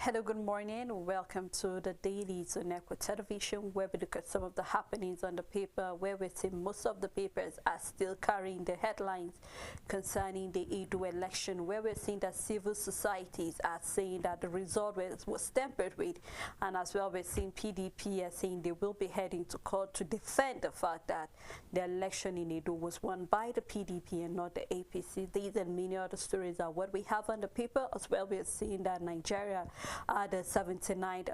Hello, good morning. Welcome to the Dailies on Echo Television, where we look at some of the happenings on the paper, where we see most of the papers are still carrying the headlines concerning the Edo election, where we're seeing that civil societies are saying that the result was tampered with, and as well we're seeing PDP are saying they will be heading to court to defend the fact that the election in Edo was won by the PDP and not the APC. These and many other stories are what we have on the paper. As well, we're seeing that Nigeria, the 79th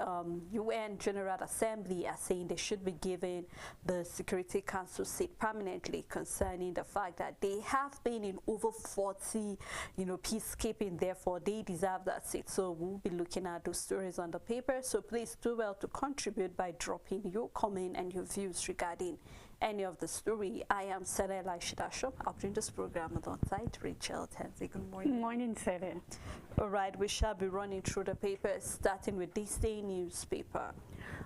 UN General Assembly are saying they should be given the Security Council seat permanently, concerning the fact that they have been in over 40, peacekeeping, therefore they deserve that seat. So we'll be looking at those stories on the paper. So please do well to contribute by dropping your comment and your views regarding any of the story. I am Sarah Shidasho. I'll bring this program alongside Rachel Tenzi. Good morning. Good morning, Sarah. All right, we shall be running through the papers, starting with this day newspaper.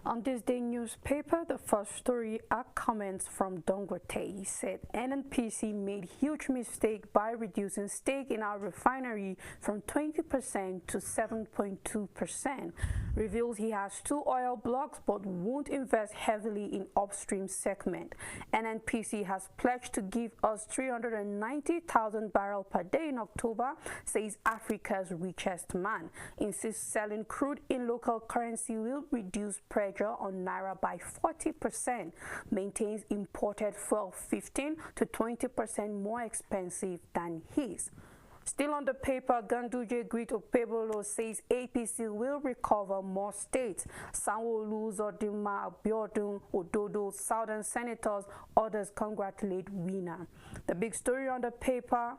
On this day newspaper, the first story are comments from Dangote. He said NNPC made huge mistake by reducing stake in our refinery from 20% to 7.2%. Reveals he has 2 oil blocks but won't invest heavily in upstream segment. NNPC has pledged to give us 390,000 barrels per day in October, says Africa's richest man. Insists selling crude in local currency will reduce pressure on Naira by 40%. Maintains imported fuel 15 to 20% more expensive than his. Still on the paper, Ganduje Grit Opebolo says APC will recover more states. Sanwo-Olu, Zodima, Abiodun, Ododo, Southern senators, others congratulate winner. The big story on the paper,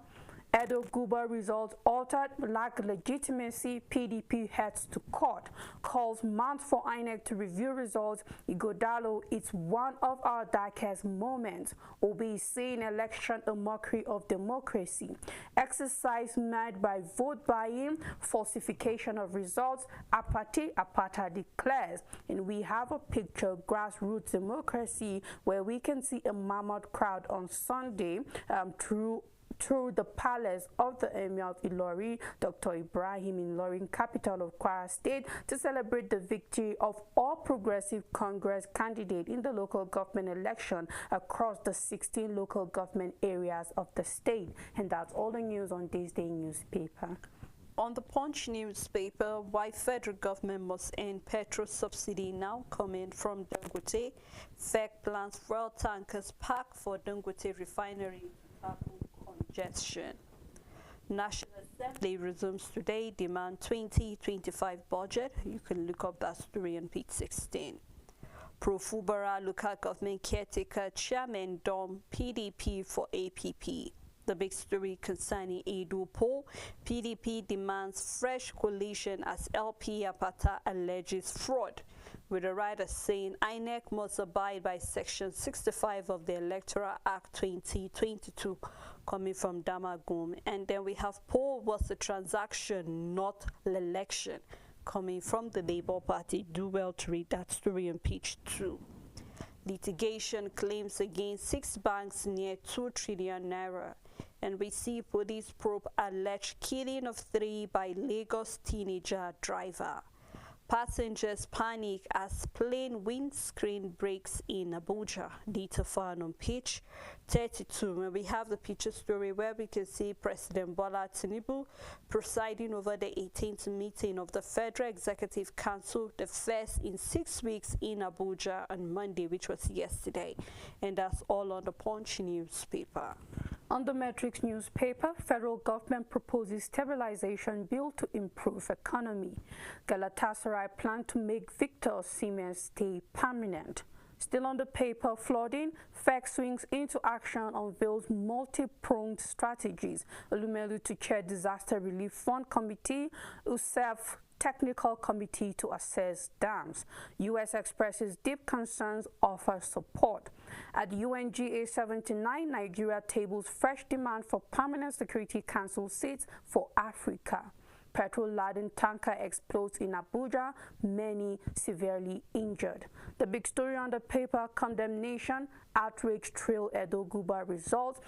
Edo Guba results altered, lack legitimacy, PDP heads to court. Calls months for INEC to review results. Igodalo, it's one of our darkest moments. Obi is saying election a mockery of democracy. Exercise made by vote buying, falsification of results, Apata declares. And we have a picture, grassroots democracy, where we can see a mammoth crowd on Sunday through the palace of the Emir of Ilori, Dr. Ibrahim in Ilorin, capital of Kwara State, to celebrate the victory of all Progressive Congress candidates in the local government election across the 16 local government areas of the state. And that's all the news on this day newspaper. On the Punch newspaper, why federal government must end petrol subsidy now coming from Dangote. FEC plans fuel tankers parked for Dangote refinery to tackle congestion. National Assembly resumes today, demand 2025 budget. You can look up that story on page 16. Pro-Fubara local government caretaker chairman Dom PDP for APP. The big story concerning Edo poll. PDP demands fresh coalition as LP Apata alleges fraud, with the writer saying INEC must abide by Section 65 of the Electoral Act 2022, coming from Damagum. And then we have poll was a transaction, not election, coming from the Labour Party. Do well to read that story on page 2. Litigation claims against 6 banks near 2 trillion naira. And we see police probe alleged killing of 3 by Lagos teenager driver. Passengers panic as plane windscreen breaks in Abuja. Data found on page 32. When we have the picture story where we can see President Bola Tinubu presiding over the 18th meeting of the Federal Executive Council, the first in 6 weeks in Abuja on Monday, which was yesterday. And that's all on the Punch newspaper. On the Matrix newspaper, federal government proposes stabilization bill to improve economy. Galatasaray plan to make Victor Osimhen stay permanent. Still on the paper, flooding, FEC swings into action, unveils multi-pronged strategies. Olumelu to chair Disaster Relief Fund Committee, USEF Technical Committee to assess dams. U.S. expresses deep concerns, offers support. At UNGA 79, Nigeria tables fresh demand for permanent Security Council seats for Africa. Petrol-laden tanker explodes in Abuja, many severely injured. The big story on the paper, condemnation, outrage trail Edo Guba results.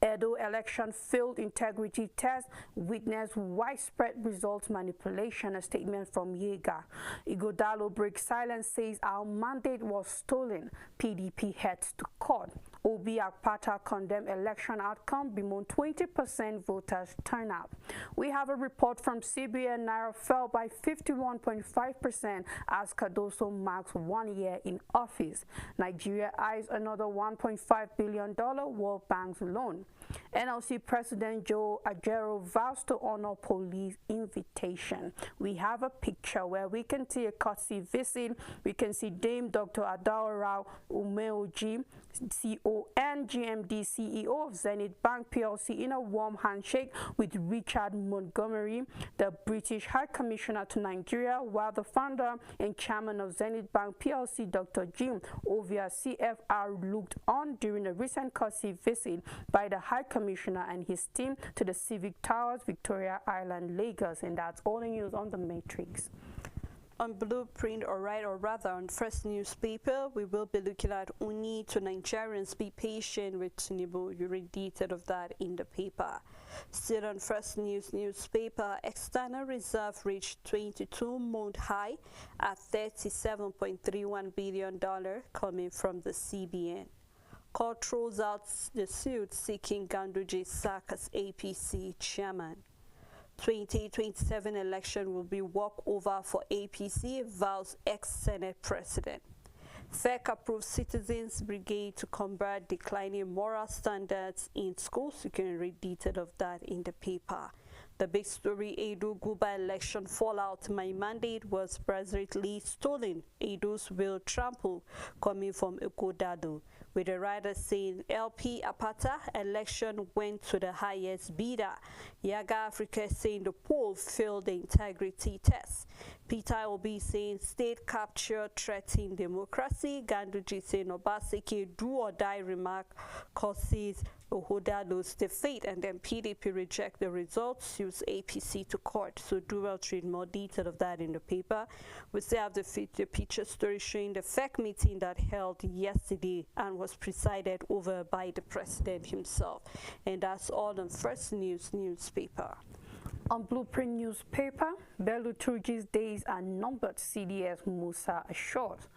Edo election failed integrity test, witnessed widespread results manipulation, a statement from Yega. Ighodalo breaks silence, says our mandate was stolen. PDP heads to court. Obi Akpata condemned election outcome, bemoaned 20% voters turnout. We have a report from CBN. Naira fell by 51.5% as Cardoso marks 1 year in office. Nigeria eyes another $1.5 billion World Bank's loan. NLC President Joe Ajero vows to honor police invitation. We have a picture where we can see a courtesy visit. We can see Dame Dr. Adaora Umeoji, CON GMD CEO of Zenith Bank PLC, in a warm handshake with Richard Montgomery, the British High Commissioner to Nigeria, while the founder and chairman of Zenith Bank PLC, Dr. Jim Ovia CFR, looked on during a recent courtesy visit by the High Commissioner and his team to the Civic Towers, Victoria Island, Lagos. And that's all the news on the Matrix. On Blueprint, or rather on First Newspaper, we will be looking at Uni to Nigerians be patient with Tinubu. You read detail of that in the paper. Still on First Newspaper, external reserve reached 22-month high at $37.31 billion, coming from the CBN. Court throws out the suit seeking Ganduji's sack as APC chairman. 2027 election will be walkover for APC, vows ex-Senate President. FEC approves Citizens Brigade to combat declining moral standards in schools. You can read detail of that in the paper. The big story, Edo Guba election fallout. My mandate was brazilianly stolen. Edo's will trample, coming from Ighodalo. With the writer saying LP Apata election went to the highest bidder. Yaga Africa saying the poll failed the integrity test. Peter Obi saying state capture threatening democracy. Ganduji saying Obaseki do or die remark causes Ighodalo's defeat, and then PDP reject the results, sues APC to court. So do well to read more detail of that in the paper. We still have the picture story showing the FEC meeting that held yesterday and was presided over by the president himself. And that's all on First Newspaper. On Blueprint Newspaper, Bello Turji's days are numbered, CDS Musa assures.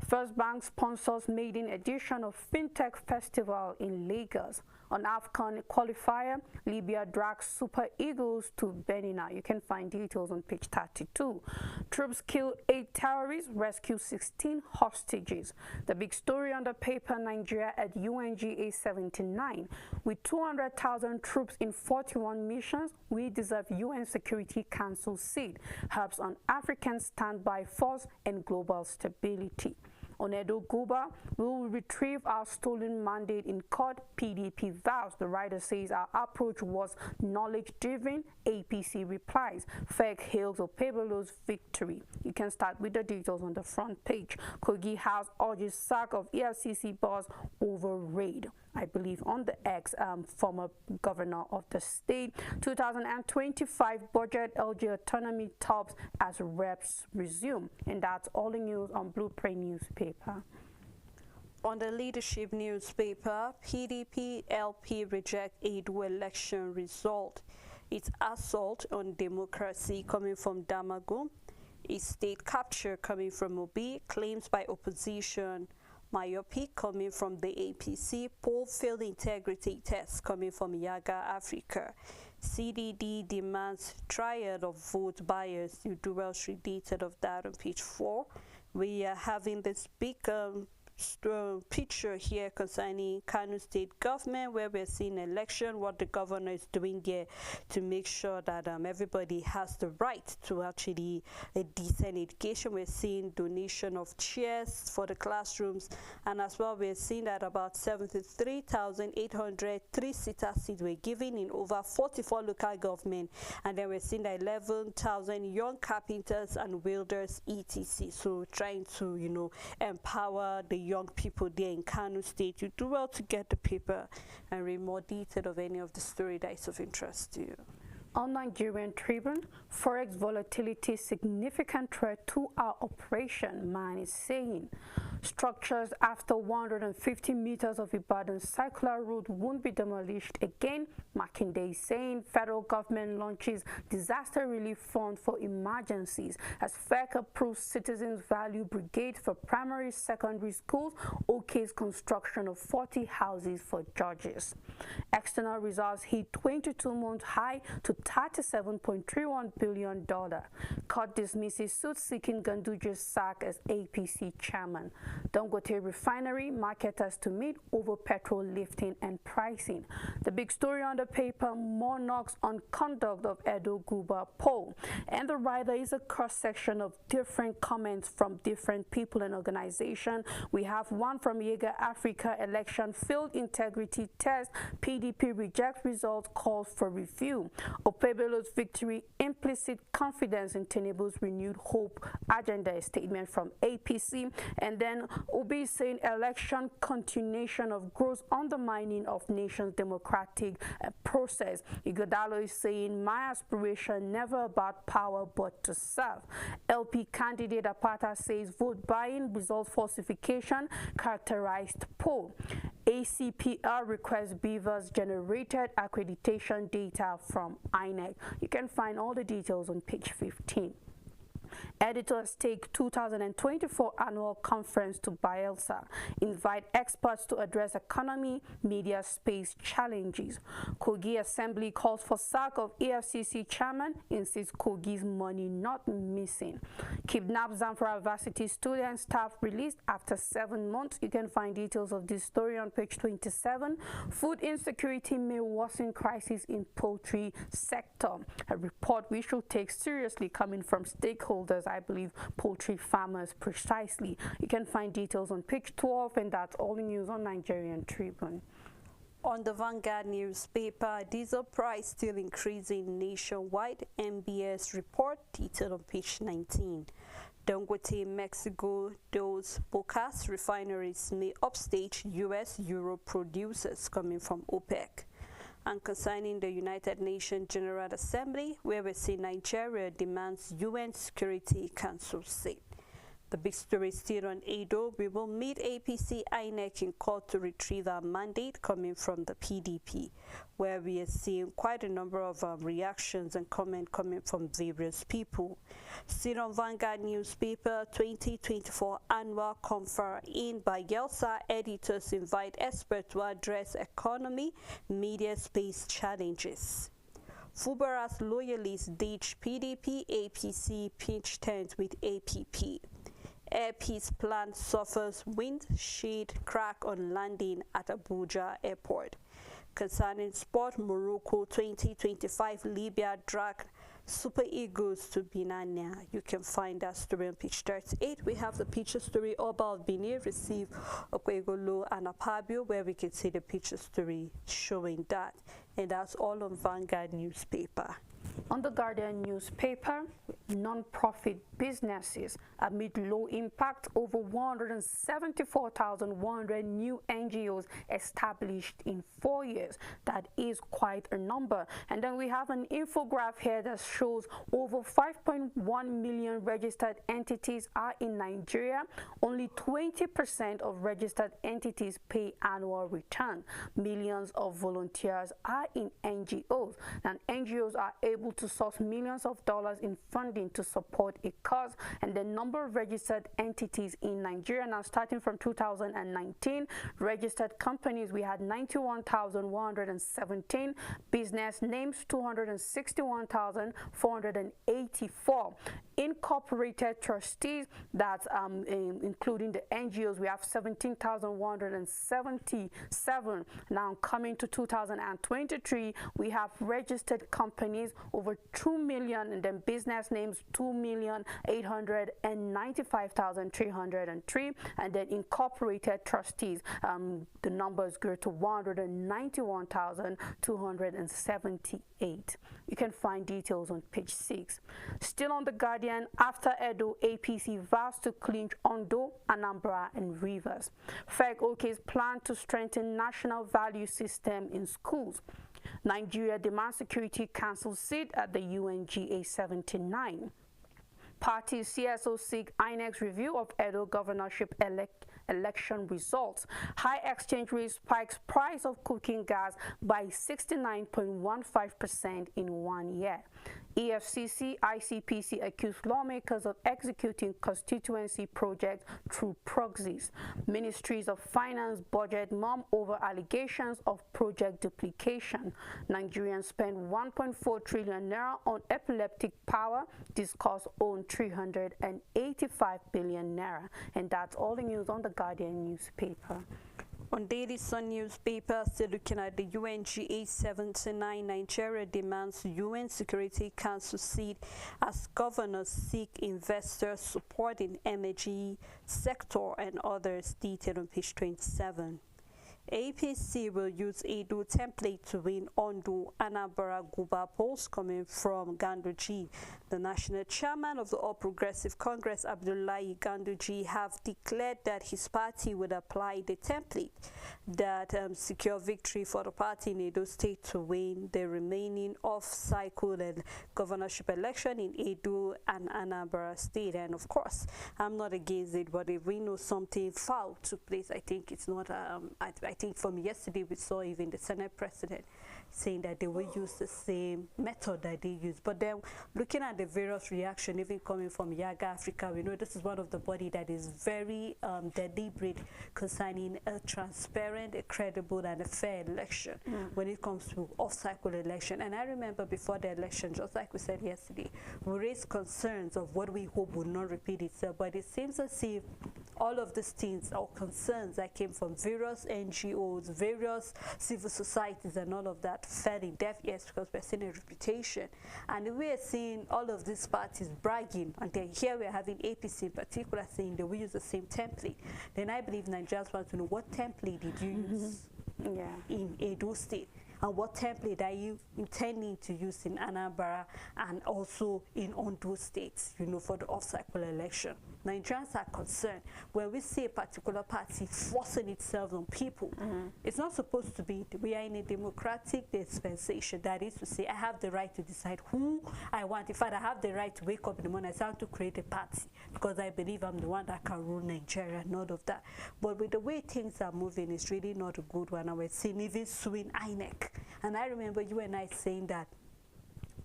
First Bank sponsors maiden edition of FinTech Festival in Lagos. On AFCON qualifier, Libya drags Super Eagles to Benin. You can find details on page 32. Troops kill 8 terrorists, rescue 16 hostages. The big story on the paper, Nigeria at UNGA 79. With 200,000 troops in 41 missions, we deserve UN Security Council seat, helps on African standby force and global stability. On Edo Guba, we will retrieve our stolen mandate in court, PDP vows. The writer says our approach was knowledge-driven. APC replies. FEC hails Opebelo's victory. You can start with the details on the front page. Kogi House urges sack of EFCC boss over raid. I believe on the former governor of the state. 2025 budget, LG autonomy tops as reps resume. And that's all the news on Blueprint Newspaper. On the Leadership Newspaper, PDP LP reject Edo election result. It's assault on democracy coming from Damagun. It's state capture coming from Obi. Claims by opposition. Myopic coming from the APC, poll failed integrity test coming from Yaga Africa. CDD demands trial of vote buyers. You do well to read detail of that on page 4. We are having this big picture here concerning Kano State government, where we're seeing election, what the governor is doing there to make sure that everybody has the right to actually a decent education. We're seeing donation of chairs for the classrooms, and as well we're seeing that about 73,800 three-seater seats were given in over 44 local government, and then we're seeing that 11,000 young carpenters and welders etc. So trying to empower the young people there in Kano State. You do well to get the paper and read more detail of any of the story that is of interest to you. On Nigerian Tribune, Forex volatility significant threat to our operation, man is saying. Structures after 150 meters of Ibadan circular road won't be demolished again. Makinde saying federal government launches disaster relief fund for emergencies as FEC approves Citizens Value Brigade for primary secondary schools. OK's construction of 40 houses for judges. External reserves hit 22-month high to $37.31 billion. Court dismisses suit seeking Ganduja's sack as APC chairman. Dangote refinery marketers to meet over petrol lifting and pricing. The big story on the paper, more knocks on conduct of Edo Guba poll. And the writer is a cross-section of different comments from different people and organizations. We have one from Yega Africa election field integrity test. PDP rejects results, calls for review. Opebelo's victory, implicit confidence in Tinubu's renewed hope agenda, a statement from APC. And then Obi saying election continuation of gross undermining of nation's democratic process. Igodalo is saying my aspiration never about power but to serve. LP candidate Apata says vote buying, result falsification, characterized poll. ACPR requests Beavers generated accreditation data from INEC. You can find all the details on page 15. Editors take 2024 annual conference to Bielsa. Invite experts to address economy, media space challenges. Kogi Assembly calls for sack of EFCC chairman, insists Kogi's money not missing. Kidnapped Zamfara Varsity student staff released after 7 months. You can find details of this story on page 27. Food insecurity may worsen crisis in poultry sector. A report we should take seriously coming from stakeholders, I believe poultry farmers precisely. You can find details on page 12, and that's all the news on Nigerian Tribune. On the Vanguard newspaper, diesel price still increasing nationwide. MBS report detailed on page 19. Dangote, Mexico, those Bocas refineries may upstage U.S. Euro producers coming from OPEC. And concerning the United Nations General Assembly, where we see Nigeria demands UN Security Council seat. The big story still on Edo. We will meet APC INEC in court to retrieve our mandate coming from the PDP, where we are seeing quite a number of reactions and comments coming from various people. Still on Vanguard newspaper, 2024 annual conference in Bielsa. Editors invite experts to address economy, media space challenges. Fubara's loyalists ditch PDP, APC pinch tent with APP. Air Peace plan suffers wind sheet crack on landing at Abuja Airport. Concerning sport, Morocco 2025 Libya drag Super Eagles to Binania. You can find that story on page 38. We have the picture story about Benin receive Okwegolo and Apabio, where we can see the picture story showing that. And that's all on Vanguard newspaper. On the Guardian newspaper, non-profit businesses amid low impact, over 174,100 new NGOs established in 4 years. That is quite a number. And then we have an infographic here that shows over 5.1 million registered entities are in Nigeria. Only 20% of registered entities pay annual return. Millions of volunteers are in NGOs, and NGOs are able to source millions of dollars in funding to support a cause. And the number of registered entities in Nigeria now, starting from 2019, registered companies, we had 91,117, business names 261,484. Incorporated trustees, that's including the NGOs, we have 17,177. Now coming to 2023, we have registered companies over 2 million, and then business names 2,895,303, and then incorporated trustees, the numbers grew to 191,278. You can find details on page 6. Still on the Guardian, after Edo, APC vows to clinch Ondo, Anambra, and Rivers. FEC OK's plan to strengthen national value system in schools. Nigeria demands Security Council seat at the UNGA 79. Parties CSO seek INEC's review of Edo governorship election results. High exchange rate spikes price of cooking gas by 69.15% in 1 year. EFCC, ICPC accused lawmakers of executing constituency projects through proxies. Ministries of Finance budget mum over allegations of project duplication. Nigerians spend 1.4 trillion naira on epileptic power. Discuss own 385 billion naira. And that's all the news on the Guardian newspaper. On Daily Sun newspaper, still looking at the UNGA 79, Nigeria demands UN Security Council seat as governors seek investor support in energy sector and others, detailed on page 27. APC will use Edo template to win Ondo Anambra Guba polls, coming from Ganduji. The national chairman of the All Progressive Congress, Abdullahi Ganduji, have declared that his party would apply the template that secure victory for the party in Edo State to win the remaining off-cycle and governorship election in Edo and Anambra State. And of course, I'm not against it, but if we know something foul took place, I think it's not. I think from yesterday we saw even the Senate president saying that they will use the same method that they use. But then looking at the various reaction even coming from Yaga Africa, we know this is one of the body that is very deliberate concerning a transparent, a credible and a fair election when it comes to off-cycle election. And I remember before the election, just like we said yesterday, we raised concerns of what we hope will not repeat itself. But it seems as if all of these things or concerns that came from various NGOs, various civil societies and all of that fell in deaf ears because we're seeing a reputation. And we are seeing all of these parties bragging, and then here we're having APC in particular saying that we use the same template. Then I believe Nigerians want to know, what template did you use in Edo State? And what template are you intending to use in Anambra and also in Ondo states, you know, for the off-cycle election? Nigerians are concerned when we see a particular party forcing itself on people. It's not supposed to be. We are in a democratic dispensation. That is to say, I have the right to decide who I want. In fact, I have the right to wake up in the morning and say, I want to create a party because I believe I'm the one that can rule Nigeria and all of that. But with the way things are moving, it's really not a good one. And we're seeing even suing INEC. And I remember you and I saying that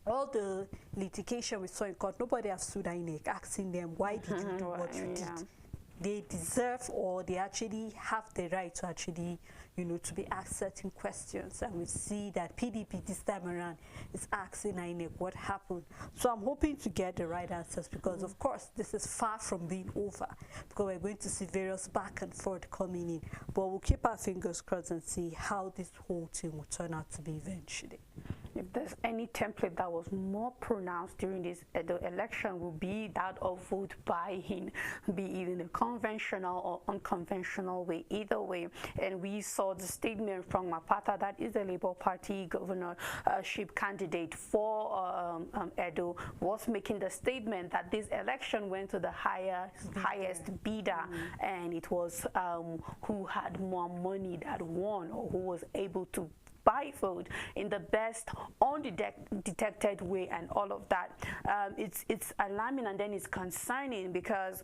all the litigation we saw in court, nobody has sued INEC asking them, why did you do what you did? They deserve, or they actually have the right to actually, you know, to be asked certain questions. And we see that PDP this time around is asking INEC what happened. So I'm hoping to get the right answers because, of course, this is far from being over because we're going to see various back and forth coming in. But we'll keep our fingers crossed and see how this whole thing will turn out to be eventually. If there's any template that was more pronounced during this the election, will be that of vote buying, be it in a conventional or unconventional way, either way. And we saw the statement from Mapata, that is the Labour Party governorship candidate for Edo, was making the statement that this election went to the highest bidder, and it was who had more money that won, or who was able to buy food in the best undetected way and all of that. It's alarming, and then it's concerning because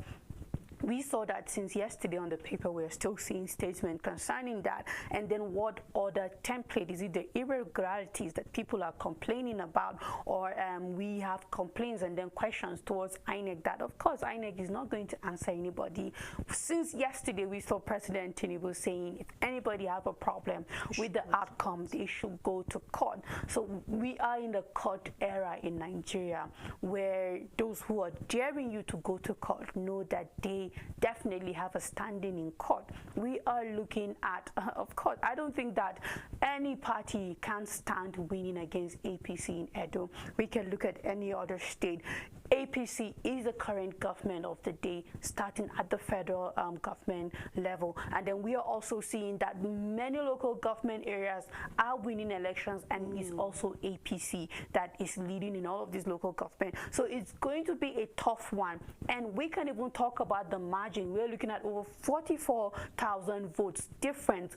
we saw that since yesterday on the paper. We're still seeing statements concerning that. And then what other template? Is it the irregularities that people are complaining about, or we have complaints and then questions towards INEC that, of course, INEC is not going to answer anybody. Since yesterday, we saw President Tinubu saying if anybody have a problem with the outcome, they should go to court. So we are in the court era in Nigeria, where those who are daring you to go to court know that they definitely have a standing in court. We are looking at, of course, I don't think that any party can stand winning against APC in Edo. We can look at any other state. APC is the current government of the day, starting at the federal government level. And then we are also seeing that many local government areas are winning elections, and it's also APC that is leading in all of these local government. So it's going to be a tough one. And we can even talk about the margin. We're looking at over 44,000 votes different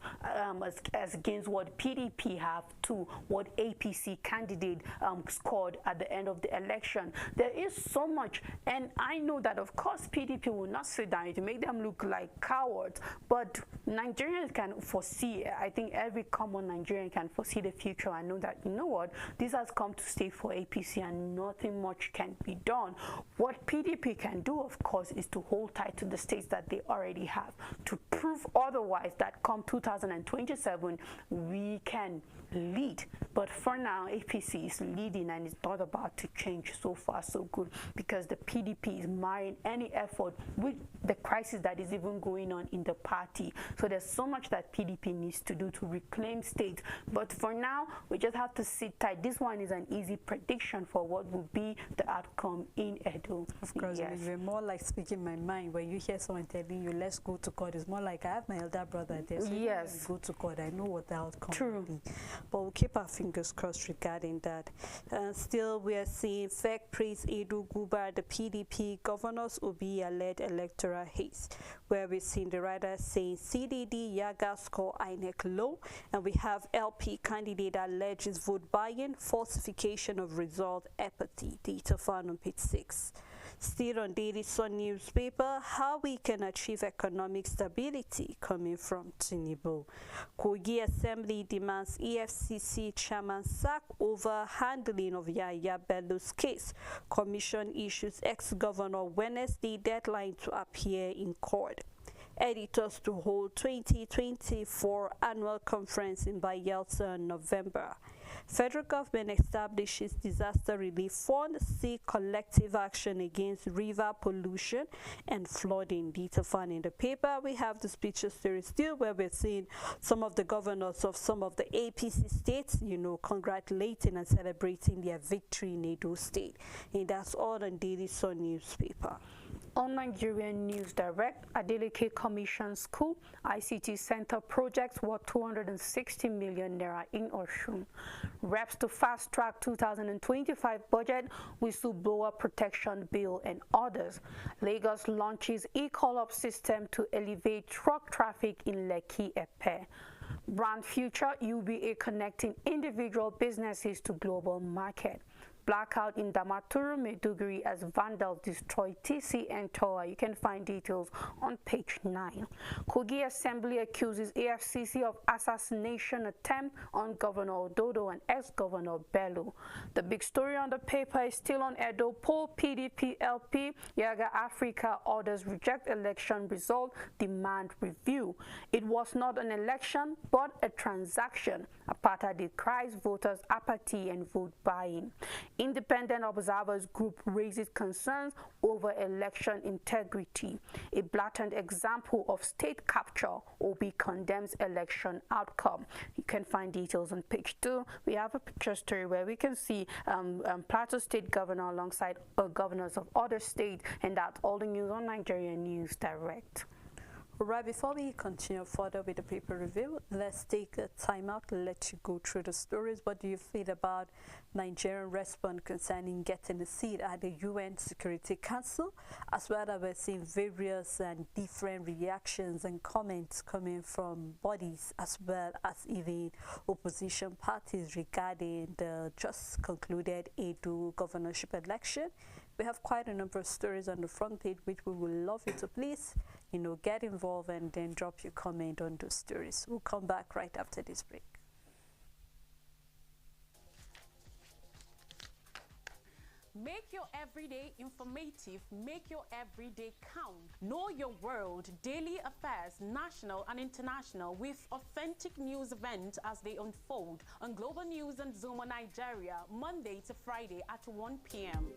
as against what PDP have to what APC candidate scored at the end of the election. There is so much, and I know that of course PDP will not sit down to make them look like cowards, but Nigerians can foresee. I think every common Nigerian can foresee the future and know that, you know what, this has come to stay for APC and nothing much can be done. What PDP can do, of course, is to hold tight to the states that they already have, to prove otherwise that come 2027 we can lead. But for now, APC is leading and it's not about to change. So far so good, because the PDP is marring any effort with the crisis that is even going on in the party. So there's so much that PDP needs to do to reclaim states. But for now, we just have to sit tight. This one is an easy prediction for what will be the outcome in Edo. Of course, yes. You're more like speaking my mind. When you hear someone telling you, let's go to court, it's more like I have my elder brother there. So yes. Go to court. I know what the outcome True. will be. But we'll keep our fingers crossed regarding that. Still, we are seeing FEC praise Edo Guba, the PDP governors Obi-led electoral haste, where we've seen the writer saying CDD Yaga score INEC low, and we have LP candidate alleges vote buying, falsification of result, apathy. Data found on page 6. Still on Daily Sun newspaper, how we can achieve economic stability, coming from Tinubu. Kogi Assembly demands EFCC chairman sack over handling of Yaya Bello's case. Commission issues ex-governor Wednesday deadline to appear in court. Editors to hold 2024 annual conference in Bayelsa in November. Federal government establishes disaster relief fund, seek collective action against river pollution and flooding. Data found in the paper. We have the speeches story still, where we're seeing some of the governors of some of the APC states, congratulating and celebrating their victory in Edo State. And that's all on Daily Sun newspaper. On Nigerian News Direct, Adeleke Commission School ICT Center projects worth 260 million naira in Osun. Reps to fast-track 2025 budget, whistleblower protection bill, and others. Lagos launches e-call-up system to elevate truck traffic in Lekki-Epe. Brand Future UBA connecting individual businesses to global market. Blackout in Damaturu, Maiduguri as vandals destroy TCN Tower. You can find details on page 9. Kogi Assembly accuses AFCC of assassination attempt on Governor Ododo and ex-Governor Bello. The big story on the paper is still on Edo poll. PDP LP Yaga Africa orders reject election result, demand review. It was not an election but a transaction. Apata decries voters' apathy and vote buying. Independent Observers Group raises concerns over election integrity. A blatant example of state capture. Obi condemns election outcome. You can find details on page 2. We have a picture story where we can see Plateau State Governor alongside governors of other states, and that's all the news on Nigerian News Direct. Right, before we continue further with the paper review, let's take a time out to let you go through the stories. What do you feel about Nigerian response concerning getting a seat at the UN Security Council, as well as we're seeing various and different reactions and comments coming from bodies as well as even opposition parties regarding the just concluded Edo governorship election? We have quite a number of stories on the front page, which we would love you to please, get involved and then drop your comment on those stories. We'll come back right after this break. Make your everyday informative, make your everyday count. Know your world, daily affairs, national and international, with authentic news events as they unfold on Global News and Zoom on Nigeria, Monday to Friday at 1 p.m.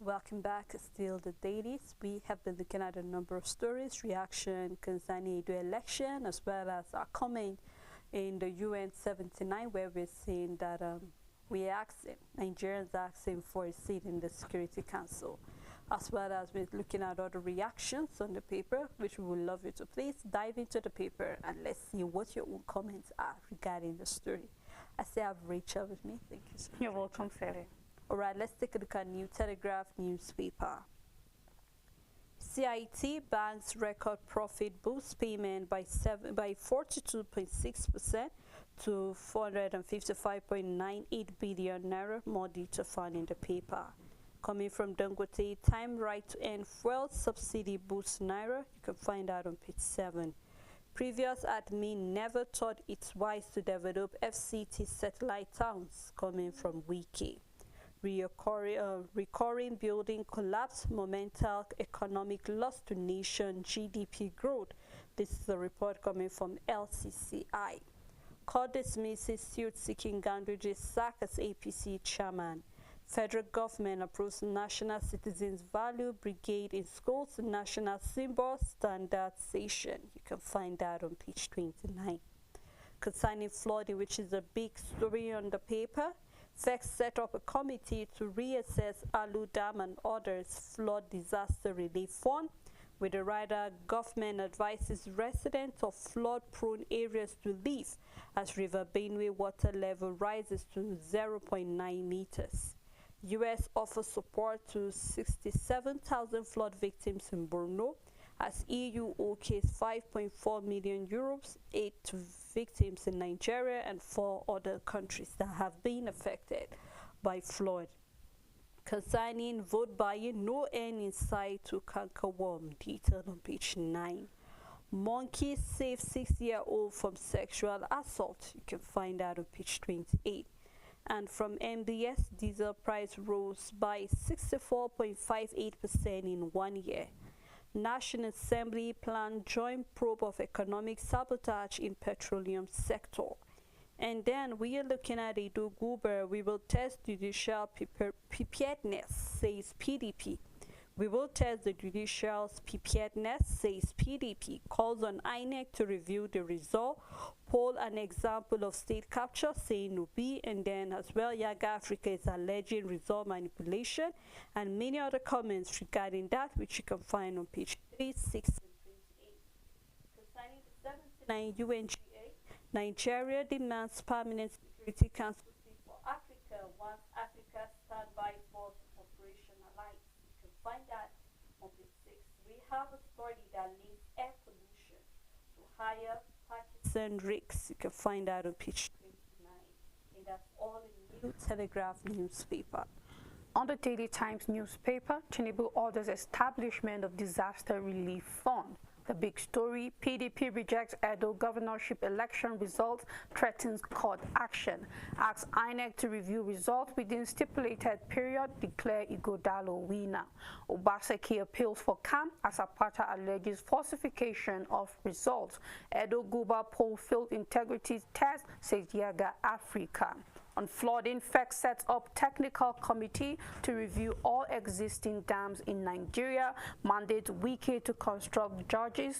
Welcome back. Still the dailies. We have been looking at a number of stories, reaction concerning the election, as well as our comment in the UN 79, where we're seeing that Nigerians asking for a seat in the Security Council, as well as we're looking at other reactions on the paper, which we would love you to please dive into the paper and let's see what your own comments are regarding the story. I say I have Rachel with me. Thank you so much. You're welcome, Sally. All right, let's take a look at New Telegraph newspaper. CIT banks record profit boosts payment by 42.6% to 455.98 billion naira. More detail found in the paper. Coming from Dangote, time right to end fuel subsidy boosts naira. You can find out on page 7. Previous admin never thought it's wise to develop FCT satellite towns. Coming from Wiki. Recurring building collapse, momental economic loss to nation GDP growth. This is a report coming from LCCI. Court dismisses suit seeking Ganduji's sack as APC chairman. Federal government approves National Citizens Value Brigade in schools, national symbol standardization. You can find that on page 29. Concerning flooding, which is a big story on the paper, FEC set up a committee to reassess Alu Dam and others flood disaster relief fund. With the rider, government advises residents of flood-prone areas to leave as River Benue water level rises to 0.9 meters. U.S. offers support to 67,000 flood victims in Borno as EU okays 5.4 million euros, aid to victims in Nigeria and 4 other countries that have been affected by flood. Concerning vote buying, no end in sight to conquer worm, detailed on page 9. Monkey saves 6-year-old from sexual assault. You can find out on page 28. And from MBS, diesel price rose by 64.58% in 1 year. National Assembly plan joint probe of economic sabotage in petroleum sector. And then we are looking at Edo Guber. We will test judicial preparedness, says PDP. We will test the judicial's preparedness, says PDP. Calls on INEC to review the result. Poll an example of state capture, saying no be. And then as well, Yaga Africa is alleging result manipulation. And many other comments regarding that, which you can find on page 3, 6, and 28. Concerning the 79 UNGA, Nigeria demands permanent Security Council seat for Africa once Africa standby force operationalized. You can find that on page 6. We have a story that links air pollution to higher Pakistan risks. You can find that on page 29. And that's all in New Telegraph newspaper. On the Daily Times newspaper, Tinubu orders establishment of disaster relief fund. The big story, PDP rejects Edo governorship election results, threatens court action, asks INEC to review results within stipulated period, declare Igodalo winner. Obaseki appeals for camp as Apata alleges falsification of results. Edo Guba poll failed integrity test, says Yaga Africa. On flooding, FEC sets up technical committee to review all existing dams in Nigeria, mandate Wike to construct judges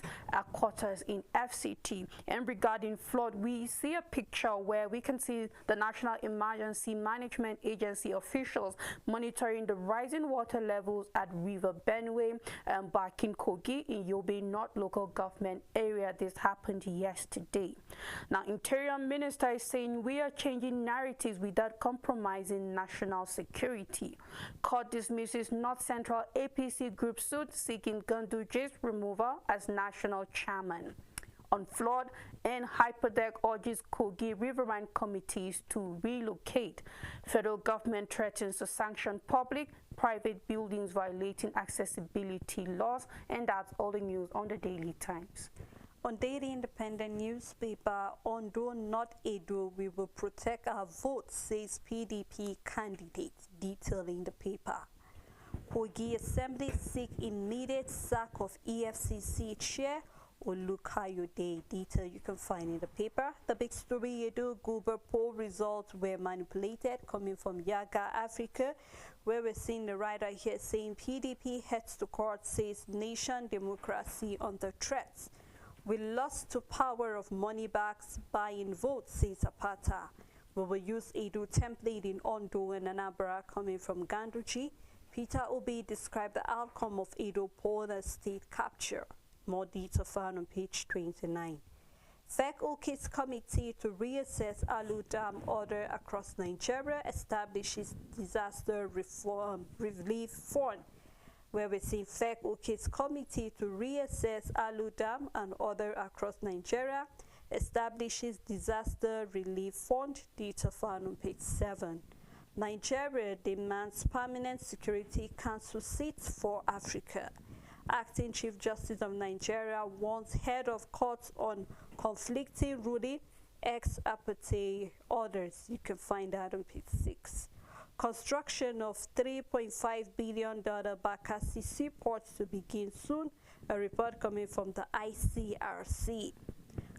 quarters in FCT. And regarding flood, we see a picture where we can see the National Emergency Management Agency officials monitoring the rising water levels at River Benue, Bakin Kogi in Yobe North local government area. This happened yesterday. Now, Interior Minister is saying we are changing narrative without compromising national security. Court dismisses North Central APC group suit seeking Ganduji's removal as national chairman. On flood, and Hyperdeck urges Kogi Riverine committees to relocate. Federal government threatens to sanction public, private buildings violating accessibility laws. And that's all the news on the Daily Times. On Daily Independent newspaper, Ondo not Edo, we will protect our votes, says PDP candidate, detailing the paper. Kogi Assembly seek immediate sack of EFCC chair, Olukayode. Detail you can find in the paper. The big story, Edo Guba poll results were manipulated, coming from Yaga Africa, where we're seeing the writer here saying PDP heads to court, says nation democracy under threat. We lost to power of money bags buying votes, says Apata. We will use Edo template in Ondo and Anambra, coming from Ganduji. Peter Obi described the outcome of Edo poll as state capture. More detail found on page 29. FEC OK's committee to reassess Alu Dam order across Nigeria establishes disaster relief fund, where we see FEC OK's committee to reassess Alu Dam and order across Nigeria establishes disaster relief fund. Detail found on page 7. Nigeria demands permanent security council seats for Africa. Acting Chief Justice of Nigeria warns head of courts on conflicting ruling ex parte orders. You can find that on page 6. Construction of $3.5 billion Bakassi seaport to begin soon. A report coming from the ICRC.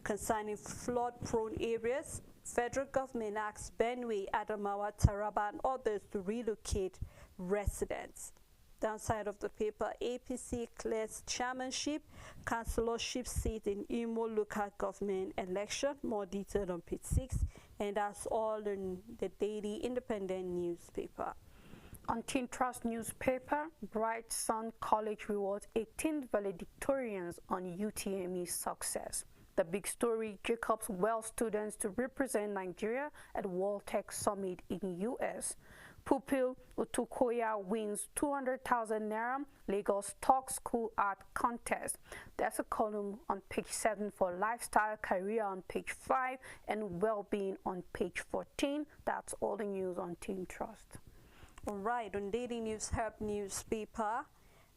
Concerning flood-prone areas, federal government asks Benue, Adamawa, Taraba, and others to relocate residents. Downside of the paper, APC clears chairmanship, councillorship seat in Imo local government election. More detail on page 6. And that's all in the Daily Independent newspaper. On Teen Trust newspaper, Bright Sun College rewards 18 valedictorians on UTME success. The big story, Jacobs Wells students to represent Nigeria at World Tech Summit in US. Pupil Utukoya wins 200,000 Naira Lagos Talk School Art Contest. There's a column on page 7 for lifestyle, career on page 5, and well-being on page 14. That's all the news on Teen Trust. All right, on Daily News Herb newspaper,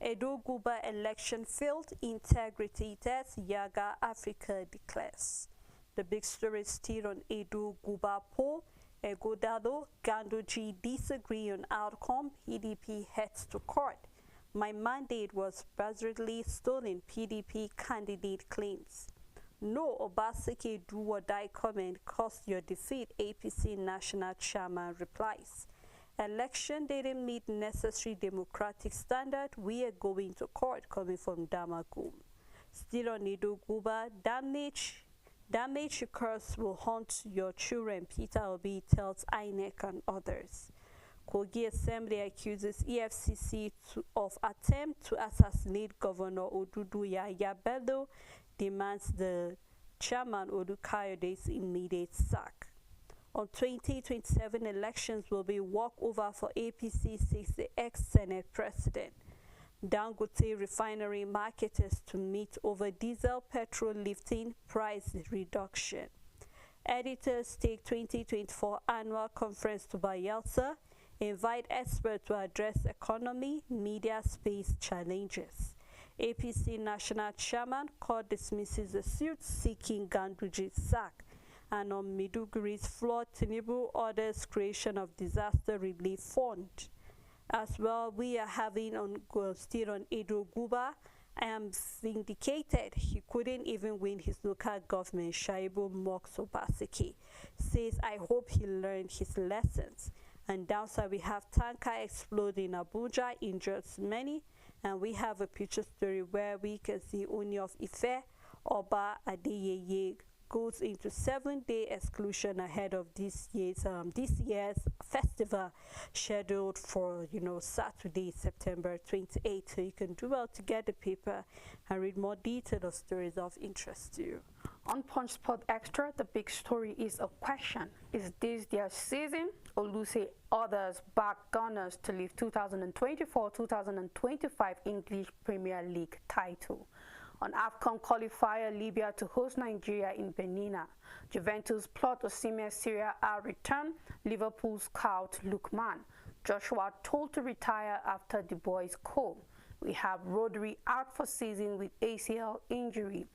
Edo Guba election failed, integrity test, Yaga Africa declares. The big story is still on Edo Guba poll. Egodado, Ganduji disagree on outcome, PDP heads to court. My mandate was presently stolen, PDP candidate claims. No Obaseki do or die comment caused your defeat, APC national chairman replies. Election didn't meet necessary democratic standard, we are going to court, coming from Damagum. Still on Edo Guba, damage occurs will haunt your children, Peter Obi tells INEC and others. Kogi Assembly accuses EFCC of attempt to assassinate Governor Oduduya Yabello, demands the chairman Olukayode's immediate sack. On 2027 elections will be walkover for APC, says the ex-Senate president. Dangote refinery marketers to meet over diesel petrol lifting price reduction. Editors take 2024 annual conference to Bayelsa, invite experts to address economy, media space challenges. APC national chairman court dismisses the suit seeking Ganduji's sack. And on Maiduguri's flood, Tinubu orders creation of disaster relief fund. As well, we are having still on Edo Guba. I am vindicated. He couldn't even win his local government. Shaibu mocks Obaseki. Says, I hope he learned his lessons. And downside, we have tanker explode in Abuja, injures many. And we have a picture story where we can see Oni of Ife, Oba Adeyeye, goes into 7-day exclusion ahead of this year's festival scheduled for Saturday, September 28th. So you can do well to get the paper and read more detailed stories of interest to you. On Punch Sport Extra, the big story is a question. Is this their season? Oluse others back Gunners to lift 2024-2025 English Premier League title. On AFCON qualifier, Libya to host Nigeria in Benin. Juventus plot Osimhen Syria A return. Liverpool scout Lookman. Joshua told to retire after the boys' call. We have Rodri out for season with ACL injury.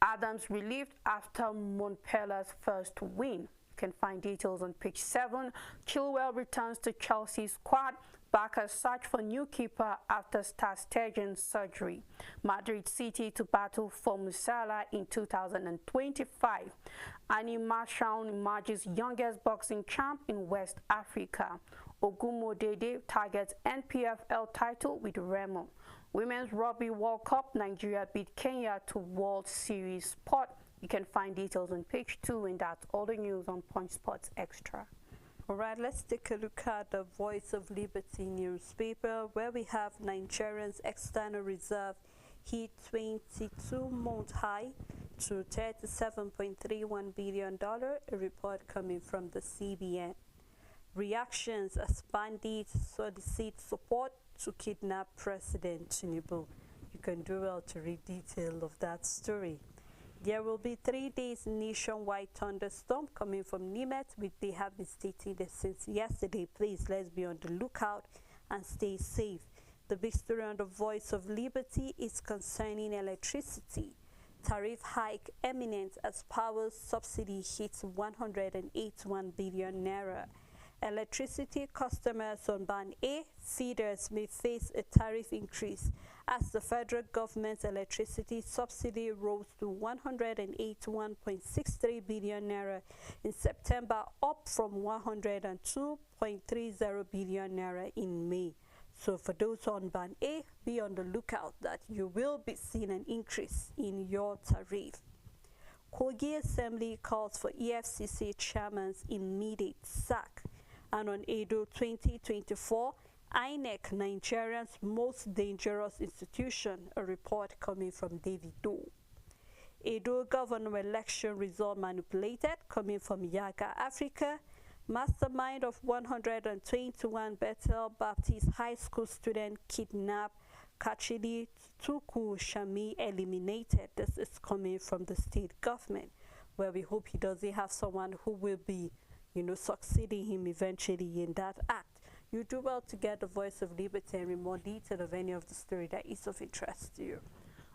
Adams relieved after Montpellier's first win. You can find details on page 7. Chilwell returns to Chelsea squad. Barca search for new keeper after Ter Stegen surgery. Madrid City to battle for Musiala in 2025. Annie Marchand emerges youngest boxing champ in West Africa. Ogumodede targets NPFL title with Remo. Women's Rugby World Cup, Nigeria beat Kenya to World Series spot. You can find details on page 2, and that's all the news on Punch Sports Extra. All right, let's take a look at the Voice of Liberty newspaper, where we have Nigeria's external reserve hit 22-month high to $37.31 billion, a report coming from the CBN. Reactions as bandits solicit support to kidnap President Tinubu. You can do well to read detail of that story. There will be 3 days nationwide thunderstorm coming from Nimet, which they have been stating this since yesterday. Please, let's be on the lookout and stay safe. The big story on the Voice of Liberty is concerning electricity. Tariff hike imminent as power subsidy hits 181 billion naira. Electricity customers on Band A feeders may face a tariff increase as the federal government's electricity subsidy rose to 181.63 billion naira in September, up from 102.30 billion naira in May. So for those on Band A, be on the lookout that you will be seeing an increase in your tariff. Kogi Assembly calls for EFCC chairman's immediate sack. And on Edo 2024, INEC, Nigeria's most dangerous institution, a report coming from Davido. Edo governor election result manipulated, coming from Yaga Africa. Mastermind of 121 Bethel Baptist High School student kidnapped, Kachidi Tuku Shami eliminated. This is coming from the state government, where we hope he doesn't have someone who will be succeeding him eventually in that act. You do well to get the Voice of Liberty and read more detail of any of the story that is of interest to you.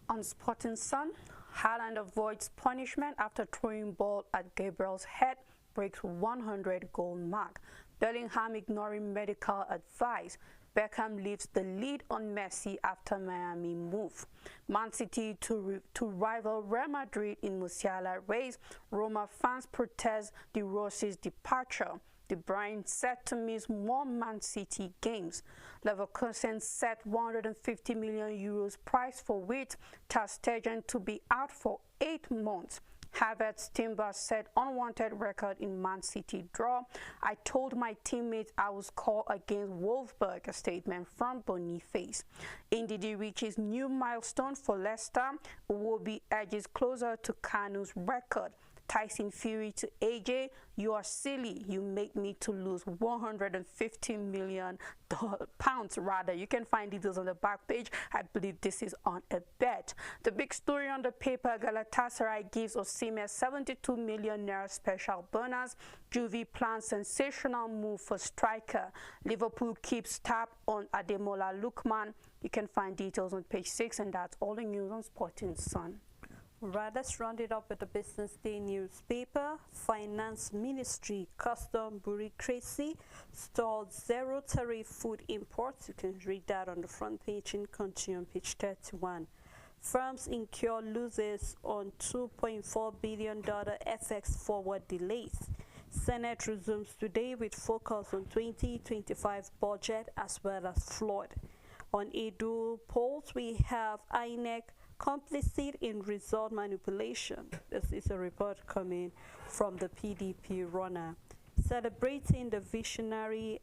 On Sporting Sun, Haaland avoids punishment after throwing ball at Gabriel's head, breaks 100 goal mark. Bellingham ignoring medical advice. Beckham leaves the lead on Messi after Miami move. Man City to rival Real Madrid in Musiala race. Roma fans protest De Rossi's departure. De Bruyne set to miss more Man City games. Leverkusen set 150 million euros price for Witt. Ter Stegen to be out for 8 months. Havertz Timber set unwanted record in Man City draw. I told my teammates I would score against Wolfsburg, a statement from Boniface. Ndidi reaches new milestone for Leicester. Iwobi edges closer to Kanu's record. Tyson Fury to AJ, you are silly. You make me to lose 150 million pounds rather. You can find details on the back page. I believe this is on a bet. The big story on the paper, Galatasaray gives Osimhen 72 million naira special bonus. Juve plans sensational move for striker. Liverpool keeps tab on Ademola Lookman. You can find details on page 6, and that's all the news on Sporting Sun. Right, let's round it up with the Business Day newspaper. Finance Ministry, custom bureaucracy, stalled zero tariff food imports. You can read that on the front page in country on page 31. Firms incur losses on $2.4 billion FX forward delays. Senate resumes today with focus on 2025 budget as well as flood. On Edo polls, we have INEC complicit in result manipulation. This is a report coming from the PDP runner. Celebrating the visionary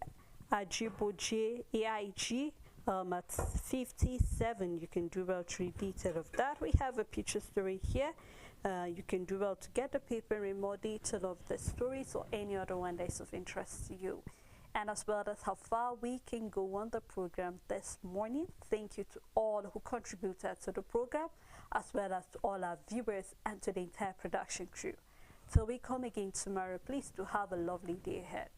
Ajiboje AIG at 57. You can do well to read detail of that. We have a picture story here. You can do well to get the paper in more detail of the stories or any other one that is of interest to you. And as well as how far we can go on the program this morning. Thank you to all who contributed to the program, as well as to all our viewers and to the entire production crew. Till we come again tomorrow, please do have a lovely day ahead.